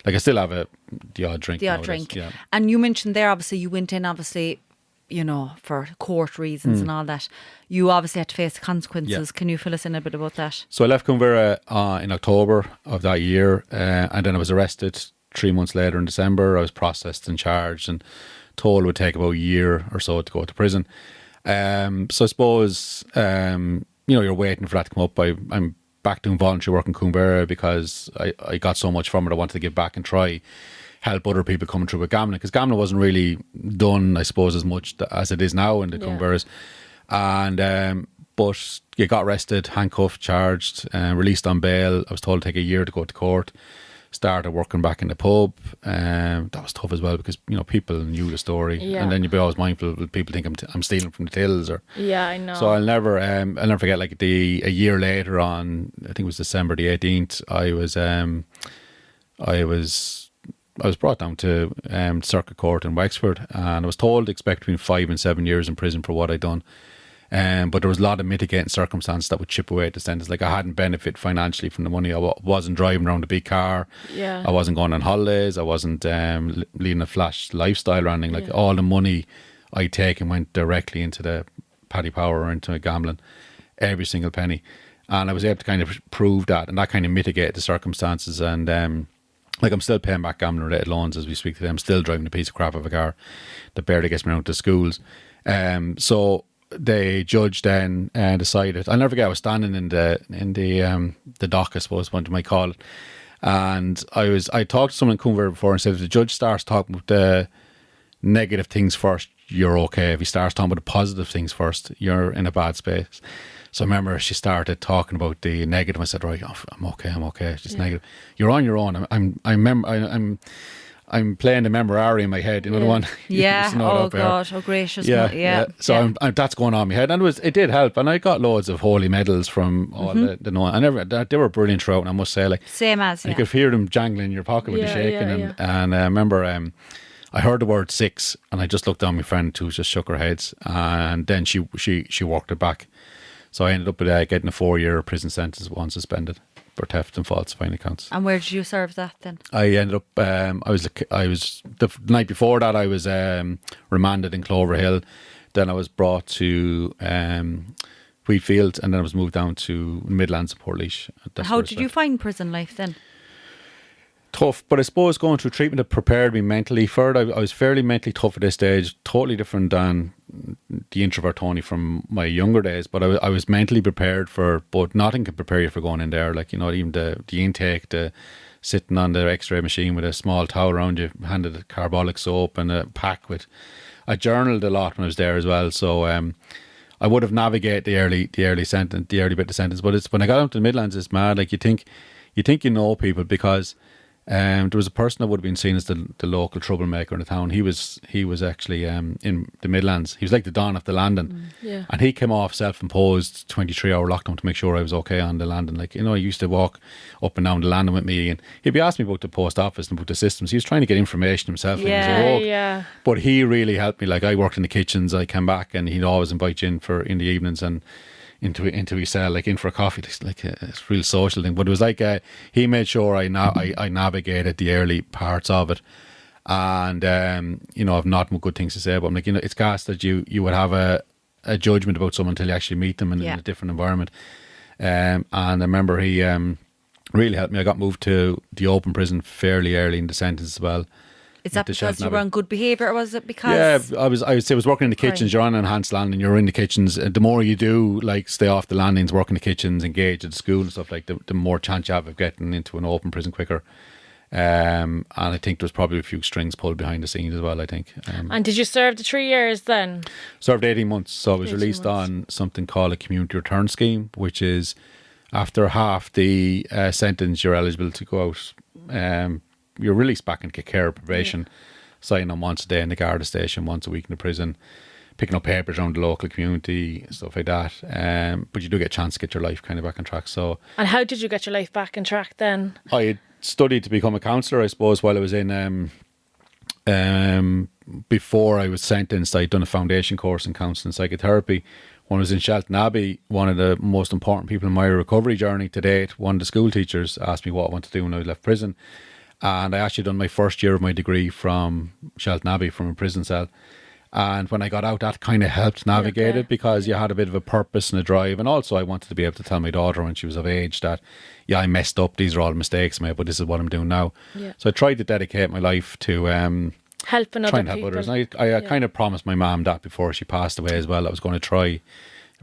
Like, I still have the odd drink. Yeah. And you mentioned there, obviously, you went in, obviously, you know, for court reasons and all that. You obviously had to face the consequences. Can you fill us in a bit about that? So I left Coomberra in October of that year, and then I was arrested 3 months later in December. I was processed and charged and told it would take about a year or so to go to prison. So I suppose, you're waiting for that to come up. I'm back doing voluntary work in Coomberra because I got so much from it. I wanted to give back and try help other people coming through with gambling, because gambling wasn't really done, I suppose, as much as it is now in the Coomberras. And but you got arrested, handcuffed, charged, released on bail. I was told to take a year to go to court. Started working back in the pub. That was tough as well because people knew the story, and then you'd be always mindful that people think I'm stealing from the tills, or I know. So I'll never forget. Like a year later, on I think it was December the 18th, I was brought down to Circuit Court in Wexford, and I was told to expect between 5 and 7 years in prison for what I'd done. But there was a lot of mitigating circumstances that would chip away at the sentence. Like, I hadn't benefited financially from the money. I wasn't driving around a big car. Yeah. I wasn't going on holidays. I wasn't leading a flash lifestyle or anything. Like, all the money I'd taken went directly into the Paddy Power or into gambling, every single penny. And I was able to kind of prove that, and that kind of mitigated the circumstances. And like, I'm still paying back gambling related loans as we speak today. I'm still driving a piece of crap of a car that barely gets me around to schools. So the judge then decided. I'll never forget. I was standing in the dock, I suppose, one might call it, and I talked to someone in Coomber before and said, if the judge starts talking about the negative things first, you're okay. If he starts talking about the positive things first, you're in a bad space. So I remember she started talking about the negative. I said, right, I'm okay. It's just negative. You're on your own. I'm playing the memorare in my head, you know, the one. Yeah. Oh God. Oh gracious. Yeah. So that's going on in my head, and it did help. And I got loads of holy medals from all the they were brilliant throughout. And I must say, like, same as you could hear them jangling in your pocket with the shaking. And I remember I heard the word 6, and I just looked down my friend who just shook her heads, and then she worked it back. So I ended up with getting a 4-year prison sentence, one suspended, for theft and falsifying accounts. And where did you serve that then? I ended up. I was the night before that. I was remanded in Clover Hill. Then I was brought to Wheatfield, and then I was moved down to Midlands, Portlaoise. How did you find prison life then? Tough, but I suppose going through treatment that prepared me mentally for it. I was fairly mentally tough at this stage, totally different than the introvert Tony from my younger days. But I was mentally prepared for, but nothing can prepare you for going in there. Like, you know, even the intake, the sitting on the X-ray machine with a small towel around you, handed a carbolic soap and a pack with. I journaled a lot when I was there as well, so I would have navigated the early bit of the sentence. But it's when I got out to the Midlands, it's mad. Like, you think you know people because. There was a person that would have been seen as the local troublemaker in the town. He was actually in the Midlands. He was like the Don of the landing. And he came off self-imposed 23-hour lockdown to make sure I was okay on the landing. Like, you know, he used to walk up and down the landing with me, and he'd be asking me about the post office and about the systems. He was trying to get information himself. Yeah. But he really helped me. Like, I worked in the kitchens. I came back, and he'd always invite you in the evenings and into his cell, like in for a coffee. It's like a real social thing. But it was like he made sure I navigated the early parts of it, and you know, I've not good things to say about him. Like, you know, it's gas that you would have a judgment about someone until you actually meet them in a different environment. And I remember he really helped me. I got moved to the open prison fairly early in the sentence as well. Is that because you were on good behaviour, or was it because... Yeah, I would say I was working in the kitchens. You're on an enhanced landing, you're in the kitchens. The more you do, like, stay off the landings, work in the kitchens, engage at the school and stuff, like, the more chance you have of getting into an open prison quicker. And I think there was probably a few strings pulled behind the scenes as well, I think. And did you serve the 3 years then? Served 18 months. So I was released on something called a community return scheme, which is after half the sentence, you're eligible to go out. You're released back into care of probation, signing on once a day in the Garda station, once a week in the prison, picking up papers around the local community, stuff like that. But you do get a chance to get your life kind of back on track. So, and how did you get your life back on track then? I had studied to become a counsellor, I suppose, while I was in. Before I was sentenced, I'd done a foundation course in counselling and psychotherapy. When I was in Shelton Abbey, one of the most important people in my recovery journey to date, one of the school teachers asked me what I wanted to do when I left prison. And I actually done my first year of my degree from Shelton Abbey, from a prison cell. And when I got out, that kind of helped navigate it, because you had a bit of a purpose and a drive. And also I wanted to be able to tell my daughter when she was of age that, yeah, I messed up. These are all mistakes I made, but this is what I'm doing now. Yeah. So I tried to dedicate my life to helping other people. Others. And I kind of promised my mum that before she passed away as well. I was going to try...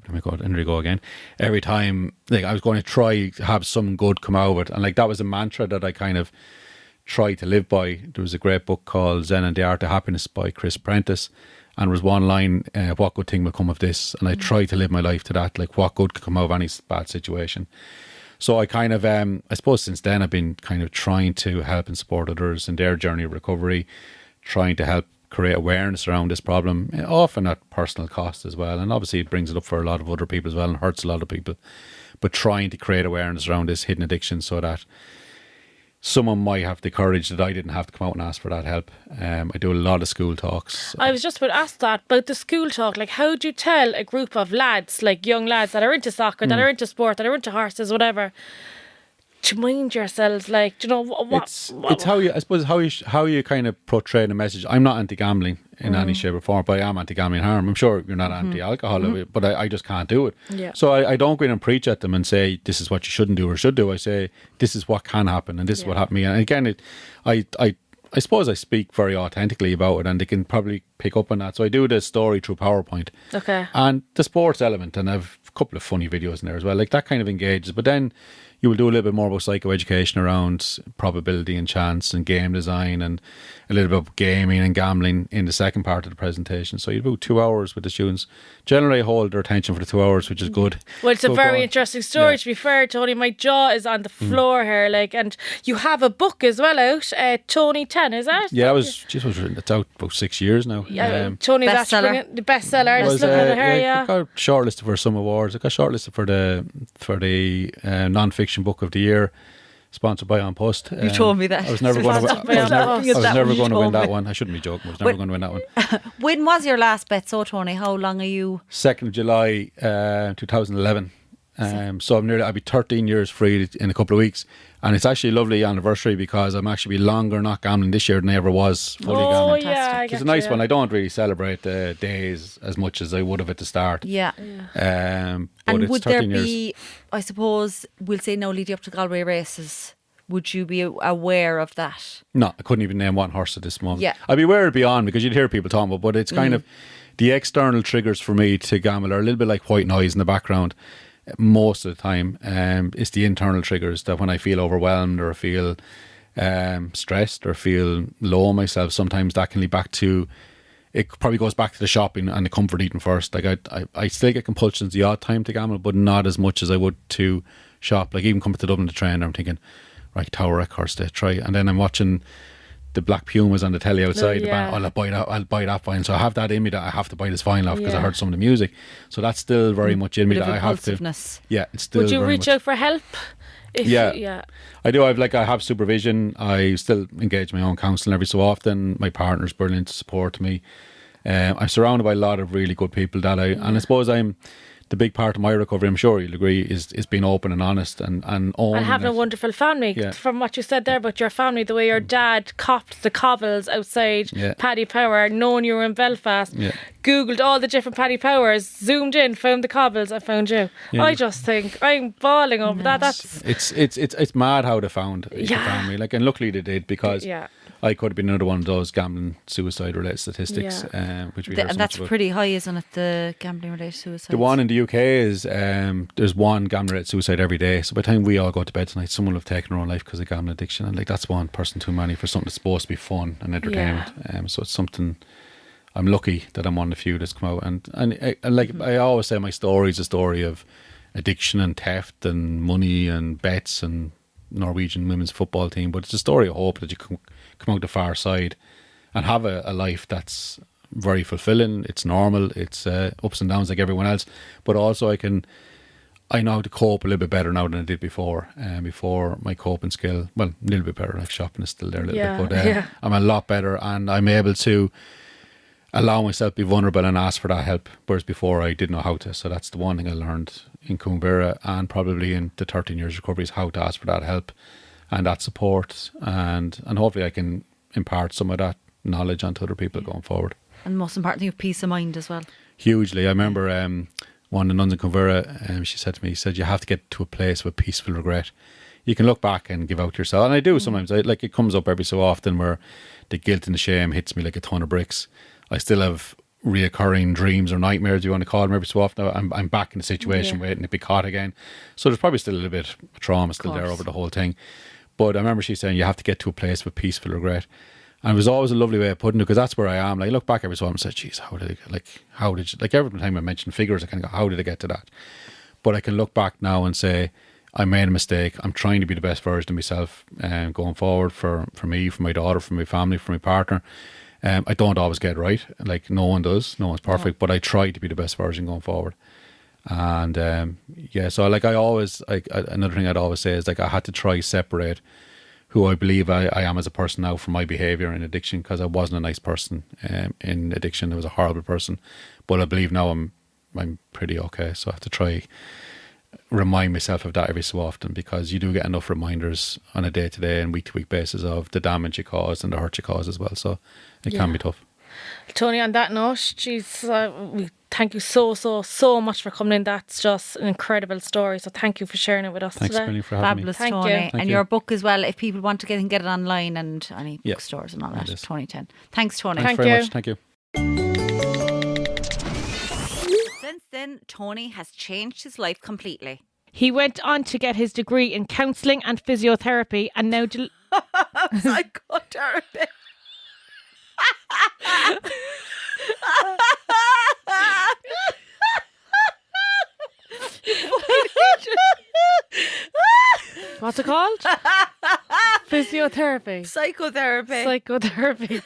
Oh my God, in we go again. Every time, like, I was going to try to have some good come out of it. And like, that was a mantra that I kind of try to live by. There was a great book called Zen and the Art of Happiness by Chris Prentice, and there was one line, what good thing will come of this? And I try to live my life to that, like, what good could come out of any bad situation. So I kind of I suppose since then I've been kind of trying to help and support others in their journey of recovery, trying to help create awareness around this problem, often at personal cost as well. And obviously it brings it up for a lot of other people as well and hurts a lot of people, but trying to create awareness around this hidden addiction so that someone might have the courage that I didn't have to come out and ask for that help. I do a lot of school talks. I was just about to ask that about the school talk. Like, how do you tell a group of lads, like young lads that are into soccer, that are into sport, that are into horses, whatever, to mind yourselves? Like, do you know what? It's how you, I suppose, how you kind of portray the message. I'm not anti-gambling in any shape or form, but I am anti-gambling harm. I'm sure you're not anti-alcohol, but I just can't do it. Yeah. So I don't go in and preach at them and say this is what you shouldn't do or should do. I say this is what can happen and this is what happened to me. And again, I suppose I speak very authentically about it, and they can probably pick up on that. So I do the story through PowerPoint. Okay. And the sports element, and I've a couple of funny videos in there as well. Like that kind of engages. But then you will do a little bit more about psychoeducation around probability and chance and game design, and a little bit about gaming and gambling in the second part of the presentation. So you do 2 hours with the students. Generally, I hold their attention for the 2 hours, which is good. Well, it's a So very go on. interesting story, Yeah. to be fair, Tony. My jaw is on the floor here, like, and you have a book as well out, Tony 10, is that? Yeah, it's out about 6 years now. Tony, that's bestseller. the bestseller. Just Was, looking at her, I yeah. got shortlisted for some awards. I got shortlisted for the non-fiction book of the year, sponsored by On Post. You told me that. I was never going to Sponsored by win. On I Post. was That never one you going to win told that me. one. I shouldn't be joking. I was never going to win that one. When was your last bet, so Tony? How long are you? 2nd of July, 2011. So I'll be 13 years free in a couple of weeks, and it's actually a lovely anniversary because I'm actually be longer not gambling this year than I ever was fully Oh, gambling. yeah. I It's get a nice you. one. I don't really celebrate the days as much as I would have at the start. Yeah. But And it's would there 13 years. be, I suppose, we'll say now leading up to Galway races, would you be aware of that? No, I couldn't even name one horse at this moment. Yeah. I'd be aware it'd be on because you'd hear people talking about, but it's kind of the external triggers for me to gamble are a little bit like white noise in the background most of the time. It's the internal triggers that when I feel overwhelmed or feel stressed or feel low myself, sometimes that can lead back to, it probably goes back to the shopping and the comfort eating first. Like I still get compulsions the odd time to gamble, but not as much as I would to shop. Like even coming to Dublin to train, I'm thinking, right, Tower Records to try, and then I'm watching the Black Pumas on the telly outside. yeah. I'll buy that vinyl. So I have that in me that I have to buy this vinyl off because I Yeah. heard some of the music. So that's still very much in me Bit that of I have to. impulsiveness. Yeah, it's still. Would you very reach much. out for help? If Yeah. Yeah. I do. I have supervision. I still engage my own counselling every so often. My partner's brilliant to support me. I'm surrounded by a lot of really good people and I suppose the big part of my recovery, I'm sure you'll agree, is being open and honest and owning And having a it. wonderful family. Yeah. From what you said there about your family, the way your dad copped the cobbles outside Yeah. Paddy Power, knowing you were in Belfast, Yeah. Googled all the different Paddy Powers, zoomed in, found the cobbles, and found you. Yeah. I just think I'm bawling over that. That's It's mad how they found the Yeah. family. Like, and luckily they did because Yeah. I could have been another one of those gambling suicide related statistics, which we heard so And much that's about. pretty high, isn't it? The gambling related suicide. The one in the UK is there's one gambler at suicide every day. So by the time we all go to bed tonight, someone will have taken their own life because of gambling addiction, and like that's one person too many for something that's supposed to be fun and entertainment. So it's something. I'm lucky that I'm one of the few that's come out, and like I always say, my story is a story of addiction and theft and money and bets and Norwegian women's football team, but it's a story of hope that you can come out the far side and have a life that's very fulfilling. It's normal. It's ups and downs like everyone else, but also I know how to cope a little bit better now than I did before. Before my coping skill, well, a little bit better. Like shopping is still there a little Yeah, bit, but yeah. I'm a lot better, and I'm able to allow myself to be vulnerable and ask for that help. Whereas before I didn't know how to. So that's the one thing I learned in Cumbera and probably in the 13 years recovery is how to ask for that help and that support, and hopefully I can impart some of that knowledge onto other people going forward. And most importantly, you have peace of mind as well. Hugely. I remember one of the nuns in Cumbera, she said to me, you have to get to a place with peaceful regret. You can look back and give out to yourself. And I do sometimes. Like it comes up every so often where the guilt and the shame hits me like a ton of bricks. I still have reoccurring dreams or nightmares, you want to call them, every so often. I'm back in a situation waiting to be caught again. So there's probably still a little bit of trauma still there over the whole thing. But I remember she saying you have to get to a place with peaceful regret. And it was always a lovely way of putting it, because that's where I am. Like, I look back every so often and say, geez, how did every time I mention figures, I kind of go, how did I get to that? But I can look back now and say, I made a mistake. I'm trying to be the best version of myself going forward for me, for my daughter, for my family, for my partner. I don't always get it right. Like, no one does. No one's perfect. But I try to be the best version going forward. And so like I always, another thing I'd always say is like I had to try separate who I believe I am as a person now for my behaviour in addiction, because I wasn't a nice person in addiction. I was a horrible person, but I believe now I'm pretty okay. So I have to try remind myself of that every so often, because you do get enough reminders on a day-to-day and week-to-week basis of the damage you caused and the hurt you caused as well. So it can be tough. Tony, on that note, we thank you so much for coming in. That's just an incredible story. So thank you for sharing it with us Thanks today. a million for having Fabulous, Thank Tony. you. And Thank your you. book as well, if people want to get it online and any Yeah. bookstores and all It that. is. Tony 10. Thanks, Tony. Thanks Thank very you. much. Thank you. Since then, Tony has changed his life completely. He went on to get his degree in counselling and physiotherapy, and now Psychotherapy. what's it called? Physiotherapy. Psychotherapy. Psychotherapy.